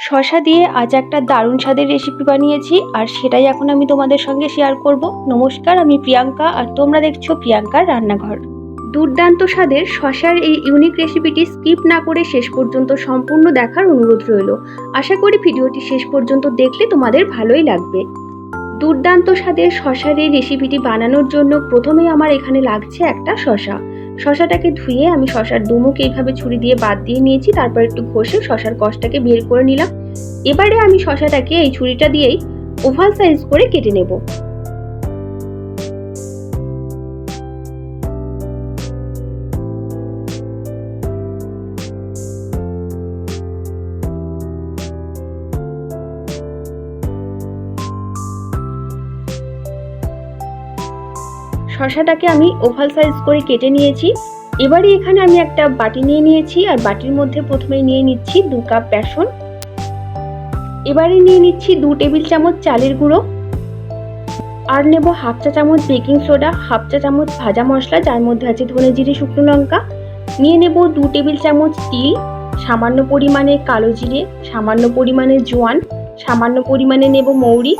শসা দিয়ে আজ একটা দারুণ স্বাদের রেসিপি বানিয়েছি আর সেটাই এখন আমি তোমাদের সঙ্গে শেয়ার করব। নমস্কার, আমি প্রিয়াঙ্কা আর তোমরা দেখছো প্রিয়াঙ্কার রান্নাঘর। দুর্দান্ত স্বাদের শসার এই ইউনিক রেসিপিটি স্কিপ না করে শেষ পর্যন্ত সম্পূর্ণ দেখার অনুরোধ রইল। আশা করি ভিডিওটি শেষ পর্যন্ত দেখলে তোমাদের ভালোই লাগবে। দুর্দান্ত স্বাদের শসার এই রেসিপিটি বানানোর জন্য প্রথমেই আমার এখানে লাগছে একটা শসা। শসাটাকে ধুয়ে আমি শসার দুমুখ এইভাবে ছুরি দিয়ে বাদ দিয়ে নিয়েছি, তারপর একটু ঘষে শসার কষটাকে বের করে নিলাম। এবারে আমি শসাটাকে এই ছুরিটা দিয়েই ওভাল সাইজ করে কেটে নেব। শসাটাকে আমি ওভাল সাইজ করে কেটে নিয়েছি। এবারে এখানে আমি একটা বাটি নিয়ে নিয়েছি আর বাটির মধ্যে প্রথমেই নিয়ে নিচ্ছি 2 কাপ বেসন। এবারে নিয়ে নিচ্ছি 2 টেবিল চামচ চালের গুঁড়ো, আর নেব হাফ চা চামচ বেকিং সোডা, হাফ চা চামচ ভাজা মশলা যার মধ্যে আছে ধনে জিরে শুকনো লঙ্কা, নিয়ে নেব 2 টেবিল চামচ তিল, সামান্য পরিমাণে কালো জিরে, সামান্য পরিমাণে জোয়ান, সামান্য পরিমাণে নেব মৌরি,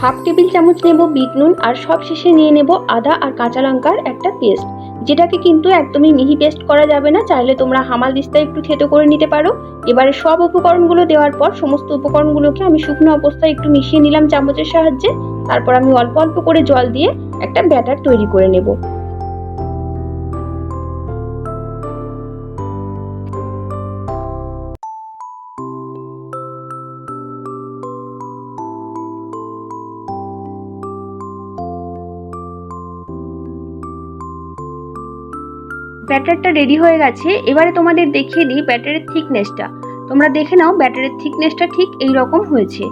হাফ টেবিল চামচ নেব বিট নুন, আর সব শেষে নিয়ে নেব আদা আর কাঁচা লঙ্কার একটা পেস্ট, যেটাকে কিন্তু একদমই মিহি পেস্ট করা যাবে না, চাইলে তোমরা হামাল দিস্তায় একটু থেতো করে নিতে পারো। এবারে সব উপকরণগুলো দেওয়ার পর সমস্ত উপকরণগুলোকে আমি শুকনো অবস্থায় একটু মিশিয়ে নিলাম চামচের সাহায্যে। তারপর আমি অল্প অল্প করে জল দিয়ে একটা ব্যাটার তৈরি করে নেব। ব্যাটারটা রেডি হয়ে গেছে। এবারে তোমাদের দেখিয়ে দিই ব্যাটারের থিকনেসটা। তোমরা দেখে নাও ব্যাটারের থিকনেসটা ঠিক এই রকম হয়েছে।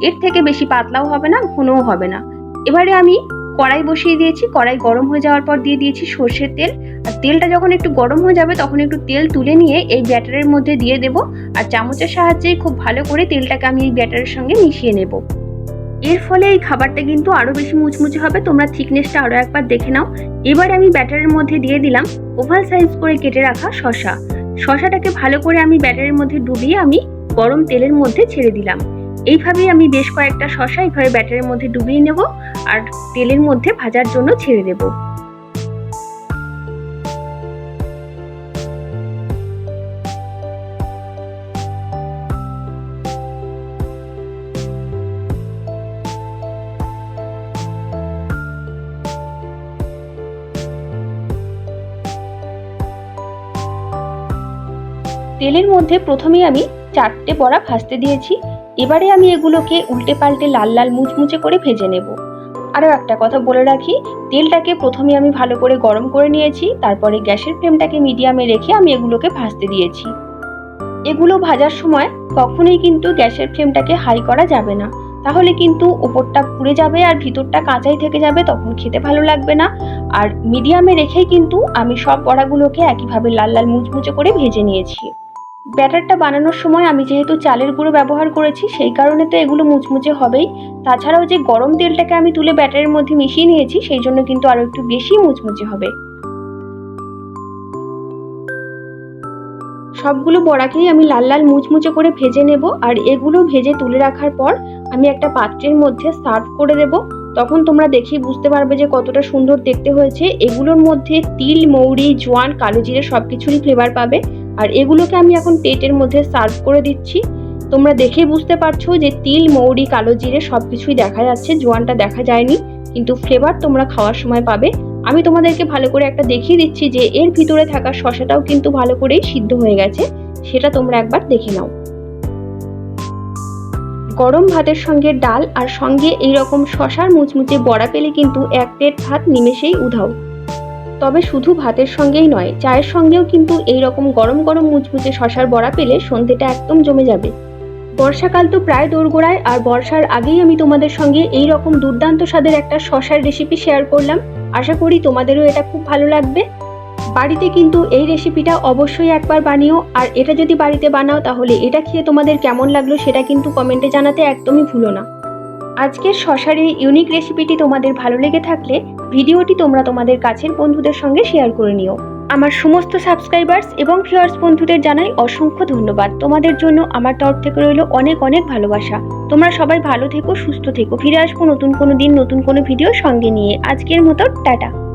এর থেকে বেশি পাতলাও হবে না, ঘনও হবে না। এবারে আমি কড়াই বসিয়ে দিয়েছি। কড়াই গরম হয়ে যাওয়ার পর দিয়ে দিয়েছি সর্ষের তেল। আর তেলটা যখন একটু গরম হয়ে যাবে তখন একটু তেল তুলে নিয়ে এই ব্যাটারের মধ্যে দিয়ে দেব, আর চামচের সাহায্যে খুব ভালো করে তেলটাকে আমি এই ব্যাটারের সঙ্গে মিশিয়ে নেব। এর ফলে এই খাবারটা কিন্তু আরো বেশি মুচমুচে হবে। তোমরা থিকনেসটা আরো একবার দেখে নাও। এবার আমি ব্যাটারের মধ্যে দিয়ে দিলাম ওভাল সাইজ করে কেটে রাখা শসা। শসাটাকে ভালো করে আমি ব্যাটারের মধ্যে ডুবিয়ে আমি গরম তেলের মধ্যে ছেড়ে দিলাম। এইভাবেই আমি বেশ কয়েকটা শসা এইভাবে ব্যাটারের মধ্যে ডুবিয়ে নেব আর তেলের মধ্যে ভাজার জন্য ছেড়ে দেব। তেলের মধ্যে প্রথমেই আমি 4টে বড়া ভাজতে দিয়েছি। এবারে আমি এগুলোকে উল্টে পাল্টে লাল লাল মুচমুচে করে ভেজে নেব। আরও একটা কথা বলে রাখি, তেলটাকে প্রথমে আমি ভালো করে গরম করে নিয়েছি, তারপরে গ্যাসের ফ্লেমটাকে মিডিয়ামে রেখে আমি এগুলোকে ভাজতে দিয়েছি। এগুলো ভাজার সময় কখনোই কিন্তু গ্যাসের ফ্লেমটাকে হাই করা যাবে না, তাহলে কিন্তু ওপরটা পুড়ে যাবে আর ভিতরটা কাঁচাই থেকে যাবে, তখন খেতে ভালো লাগবে না। আর মিডিয়ামে রেখেই কিন্তু আমি সব বড়াগুলোকে একইভাবে লাল লাল মুচমুচে করে ভেজে নিয়েছি। ব্যাটারটা বানানোর সময় আমি যেহেতু চালের গুঁড়ো ব্যবহার করেছি সেই কারণে তো এগুলো মুচমুচে হবেই। তাছাড়াও যে গরম তেলটাকে আমি তুলে ব্যাটারের মধ্যে মিশিয়ে নিয়েছি সেই জন্য কিন্তু আরো একটু বেশি মুচমুচে হবে। সবগুলো বড়াকেই আমি লাল লাল মুচমুচে করে ভেজে নেব, আর এগুলো ভেজে তুলে রাখার পর আমি একটা পাত্রের মধ্যে সার্ভ করে দেব। তখন তোমরা দেখেই বুঝতে পারবে যে কতটা সুন্দর দেখতে হয়েছে। এগুলোর মধ্যে তিল, মৌরি, জোয়ান, কালো জিরে সবকিছুরই ফ্লেভার পাবে। আর এগুলোকে আমি এখন প্লেটের মধ্যে সার্ভ করে দিচ্ছি। তোমরা দেখেই বুঝতে পারছো যে তিল, মৌরি, কালো জিরে সবকিছুই দেখা যাচ্ছে, জোয়ানটা দেখা যায়নি, কিন্তু ফ্লেভার তোমরা খাওয়ার সময় পাবে। আমি তোমাদেরকে ভালো করে একটা দেখিয়ে দিচ্ছি যে এর ভিতরে থাকা শসাটাও কিন্তু ভালো করেই সিদ্ধ হয়ে গেছে, সেটা তোমরা একবার দেখে নাও। গরম ভাতের সঙ্গে ডাল আর সঙ্গে এইরকম শসার মুচমুচে বড়া পেলে কিন্তু 1 প্লেট ভাত নিমেষেই উধাও। তবে শুধু ভাতের সঙ্গেই নয়, চায়ের সঙ্গেও কিন্তু এইরকম গরম গরম মুচমুচে শসার বড়া পেলে সন্ধ্যেটা একদম জমে যাবে। বর্ষাকাল তো প্রায় দোরগোড়ায়, আর বর্ষার আগেই আমি তোমাদের সঙ্গে এই রকম দুর্দান্ত স্বাদের একটা শসার রেসিপি শেয়ার করলাম। আশা করি তোমাদেরও এটা খুব ভালো লাগবে। বাড়িতে কিন্তু এই রেসিপিটা অবশ্যই একবার বানিও, আর এটা যদি বাড়িতে বানাও তাহলে এটা খেয়ে তোমাদের কেমন লাগলো সেটা কিন্তু কমেন্টে জানাতে একদমই ভুলো না। আজকের শসার এই ইউনিক রেসিপিটি তোমাদের ভালো লেগে থাকলে ভিডিওটি তোমরা তোমাদের কাছের বন্ধুদের সঙ্গে শেয়ার করে নিও। আমার সমস্ত সাবস্ক্রাইবার্স এবং ভিউয়ার্স বন্ধুদের জানাই অসংখ্য ধন্যবাদ। তোমাদের জন্য আমার তরফ থেকে রইল অনেক অনেক ভালোবাসা। তোমরা সবাই ভালো থেকো, সুস্থ থেকো। ফিরে আসবো নতুন কোনো দিন, নতুন কোনো ভিডিও সঙ্গে নিয়ে। আজকের মতো টাটা।